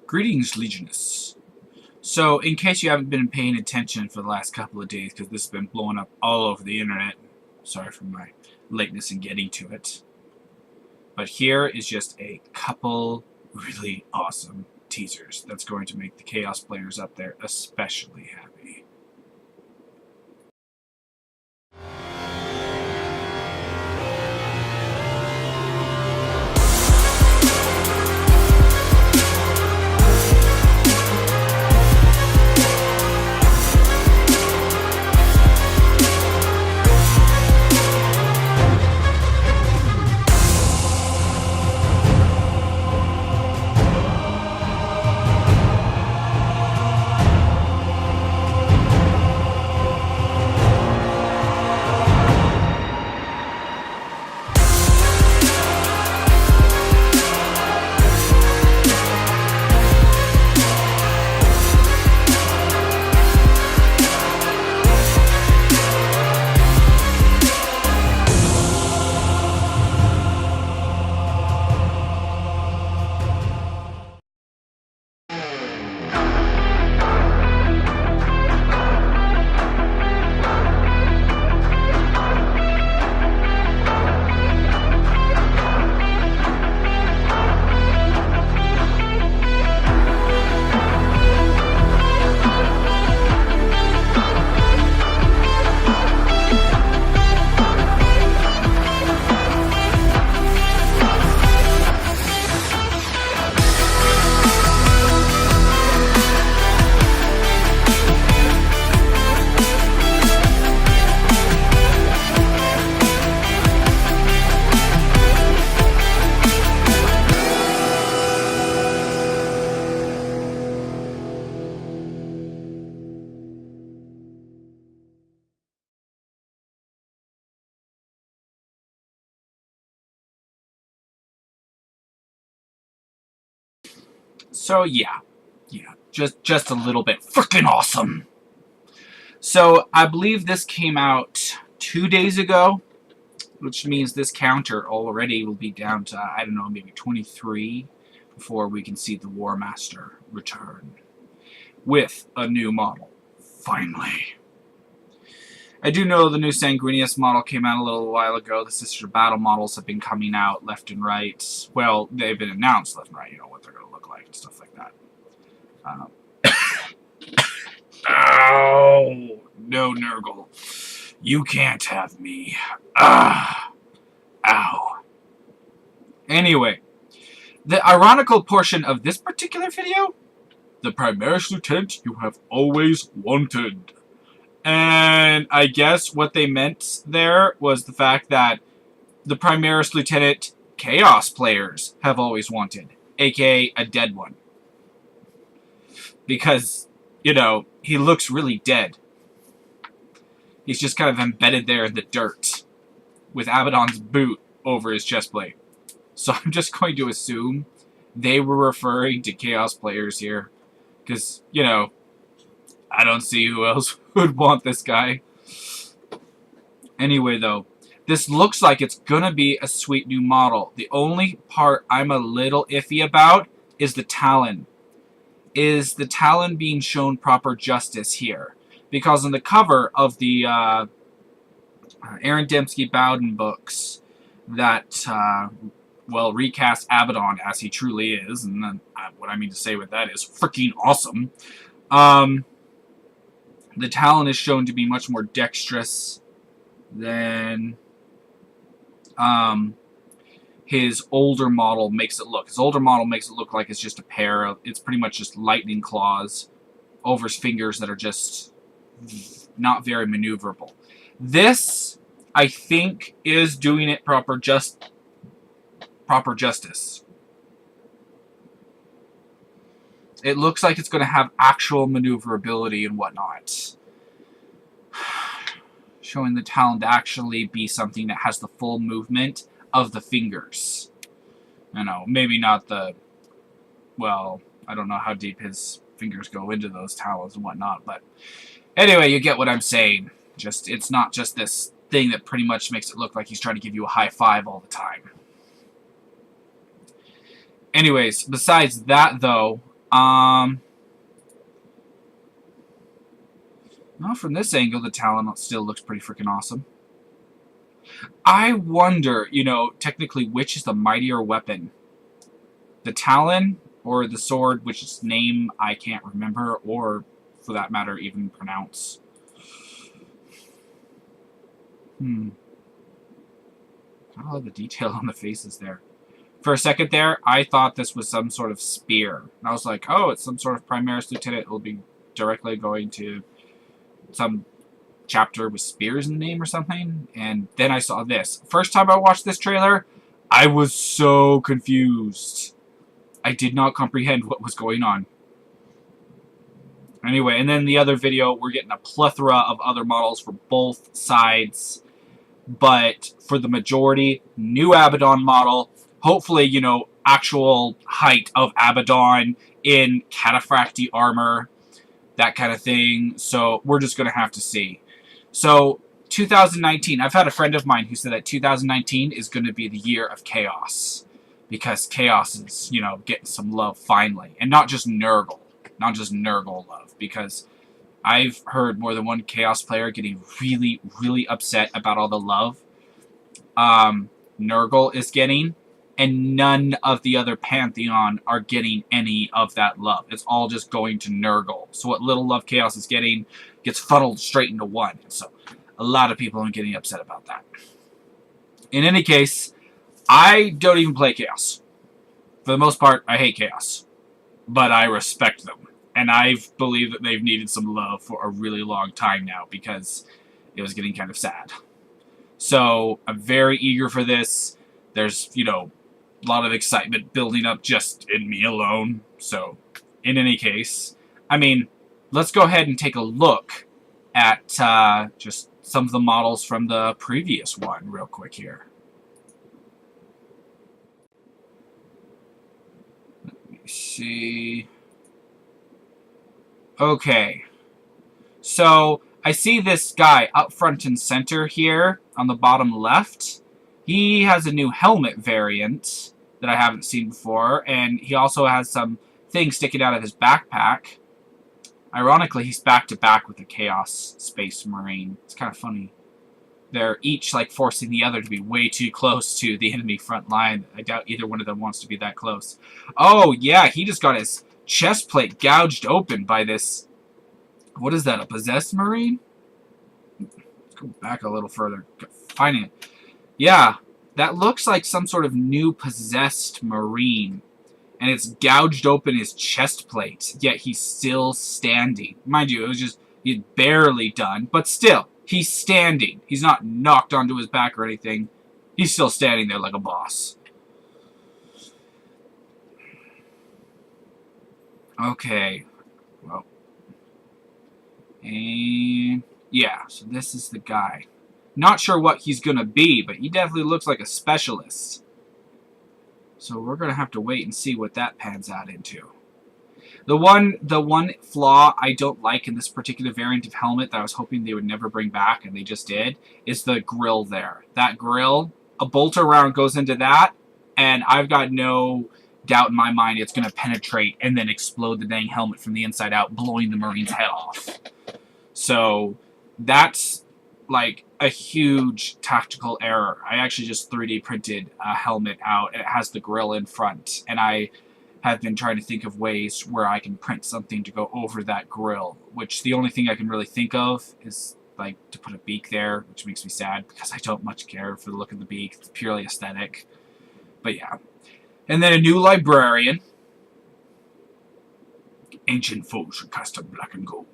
Greetings, Legionus. So, in case you haven't been paying attention for the last couple of days, because this has been blowing up all over the internet, sorry for my lateness in getting to it, but here is just a couple really awesome teasers that's going to make the Chaos players up there especially happy. So yeah, just a little bit freaking awesome. So I believe this came out 2 days ago, which means this counter already will be down to, I don't know, maybe 23 before we can see the War Master return with a new model, finally. I do know the new Sanguinius model came out a little while ago. The Sister Battle models have been coming out left and right. Well, they've been announced left and right, you know, what they're going to look like and stuff like that. Ow! No, Nurgle. You can't have me. Ah! Ow. Anyway, the ironical portion of this particular video, the Primaris Lieutenant you have always wanted. And I guess what they meant there was the fact that the Primaris Lieutenant Chaos players have always wanted, aka a dead one. Because, you know, he looks really dead. He's just kind of embedded there in the dirt with Abaddon's boot over his chestplate. So I'm just going to assume they were referring to Chaos players here. Because, you know, I don't see who else would want this guy. Anyway, though, this looks like it's gonna be a sweet new model. The only part I'm a little iffy about is the Talon. Is the Talon being shown proper justice here? Because on the cover of the Aaron Dembski-Bowden books that, well, recast Abaddon as he truly is, and then, what I mean to say with that is freaking awesome. The Talon is shown to be much more dexterous than his older model makes it look. His older model makes it look like it's just a pair of, it's pretty much just lightning claws over his fingers that are just not very maneuverable. This, I think, is doing it proper justice. It looks like it's going to have actual maneuverability and whatnot. Showing the Talon to actually be something that has the full movement of the fingers. You know, maybe not the, well, I don't know how deep his fingers go into those talons and whatnot, but anyway, you get what I'm saying. Just, it's not just this thing that pretty much makes it look like he's trying to give you a high five all the time. Anyways, besides that, though, Well, from this angle, the Talon still looks pretty freaking awesome. I wonder, you know, technically, which is the mightier weapon? The Talon or the sword, which its name I can't remember, or, for that matter, even pronounce. I love the detail on the faces there. For a second there, I thought this was some sort of spear. And I was like, oh, it's some sort of Primaris Lieutenant. It will be directly going to some chapter with spears in the name or something. And then I saw this. First time I watched this trailer, I was so confused. I did not comprehend what was going on. Anyway, and then the other video, we're getting a plethora of other models for both sides. But for the majority, new Abaddon model. Hopefully, you know, actual height of Abaddon in cataphracti armor. That kind of thing. So we're just going to have to see. So 2019, I've had a friend of mine who said that 2019 is going to be the year of chaos. Because chaos is, you know, getting some love finally. And not just Nurgle. Not just Nurgle love. Because I've heard more than one chaos player getting really, really upset about all the love Nurgle is getting. And none of the other Pantheon are getting any of that love. It's all just going to Nurgle. So what little love Chaos is getting gets funneled straight into one. So a lot of people are getting upset about that. In any case, I don't even play Chaos. For the most part, I hate Chaos. But I respect them. And I believe that they've needed some love for a really long time now because it was getting kind of sad. So I'm very eager for this. There's, you know, a lot of excitement building up just in me alone. So, in any case, I mean, let's go ahead and take a look at just some of the models from the previous one real quick here. Let me see. Okay. So, I see this guy up front and center here on the bottom left. He has a new helmet variant that I haven't seen before, and he also has some things sticking out of his backpack. Ironically, he's back-to-back with a Chaos Space Marine. It's kind of funny. They're each, like, forcing the other to be way too close to the enemy front line. I doubt either one of them wants to be that close. Oh, yeah, he just got his chest plate gouged open by this... What is that, a possessed Marine? Let's go back a little further. Finding it. Yeah, that looks like some sort of new possessed Marine. And it's gouged open his chest plate, yet he's still standing. Mind you, it was just, he's barely done, but still, he's standing. He's not knocked onto his back or anything. He's still standing there like a boss. Okay. Well. And, yeah, so this is the guy. Not sure what he's going to be, but he definitely looks like a specialist. So we're going to have to wait and see what that pans out into. The one flaw I don't like in this particular variant of helmet that I was hoping they would never bring back, and they just did, is the grill there. That grill, a bolter round goes into that, and I've got no doubt in my mind it's going to penetrate and then explode the dang helmet from the inside out, blowing the Marine's head off. So that's like a huge tactical error. I actually just 3D printed a helmet out. It has the grill in front, and I have been trying to think of ways where I can print something to go over that grill, which the only thing I can really think of is like to put a beak there, which makes me sad because I don't much care for the look of the beak. It's purely aesthetic. But yeah. And then a new librarian. Ancient foes are cast of black and gold.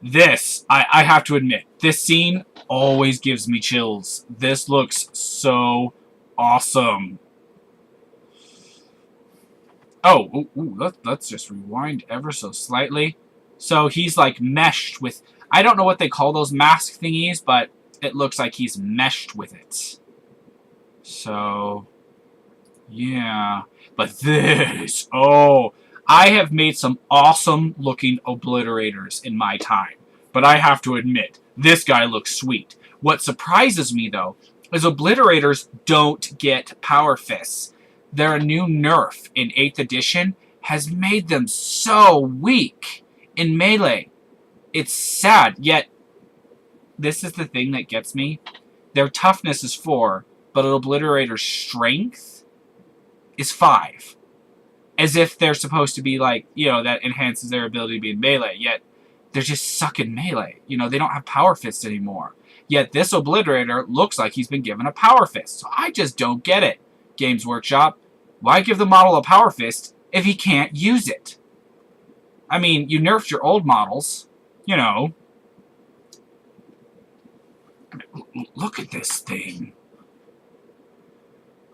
This, I have to admit, this scene always gives me chills. This looks so awesome. Oh, let's just rewind ever so slightly. So he's like meshed with, I don't know what they call those mask thingies, but it looks like he's meshed with it. So, yeah. But this, oh, I have made some awesome looking Obliterators in my time. But I have to admit, this guy looks sweet. What surprises me, though, is Obliterators don't get Power Fists. They're a new nerf in 8th edition, has made them so weak in melee. It's sad, yet this is the thing that gets me. Their toughness is 4, but an Obliterator's strength is 5. As if they're supposed to be like, you know, that enhances their ability to be in melee, yet they're just suck in melee. You know, they don't have Power Fist anymore. Yet this Obliterator looks like he's been given a Power Fist. So I just don't get it. Games Workshop, why give the model a Power Fist if he can't use it? I mean, you nerfed your old models, you know. Look at this thing.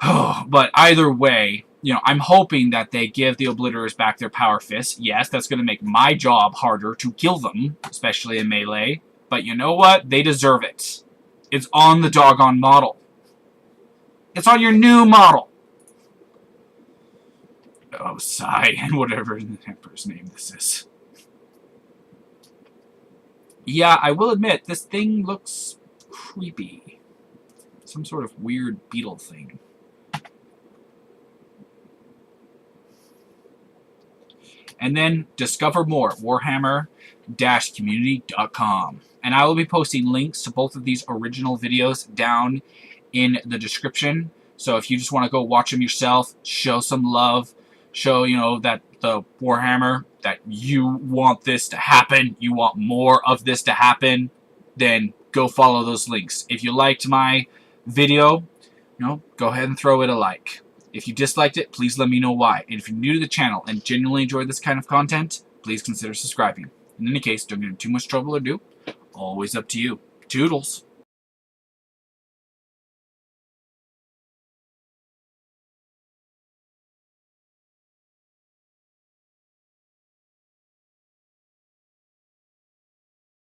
Oh, but either way, you know, I'm hoping that they give the Obliterators back their Power Fists. Yes, that's going to make my job harder to kill them, especially in melee. But you know what? They deserve it. It's on the doggone model. It's on your new model. Oh, sigh, and whatever the Emperor's name this is. Yeah, I will admit, this thing looks creepy. Some sort of weird beetle thing. And then discover more at warhammer-community.com. And I will be posting links to both of these original videos down in the description. So if you just want to go watch them yourself, show some love, show, you know, that the Warhammer, that you want this to happen, you want more of this to happen, then go follow those links. If you liked my video, you know, go ahead and throw it a like. If you disliked it, please let me know why. And if you're new to the channel and genuinely enjoy this kind of content, please consider subscribing. In any case, don't get in too much trouble or do. Always up to you. Toodles.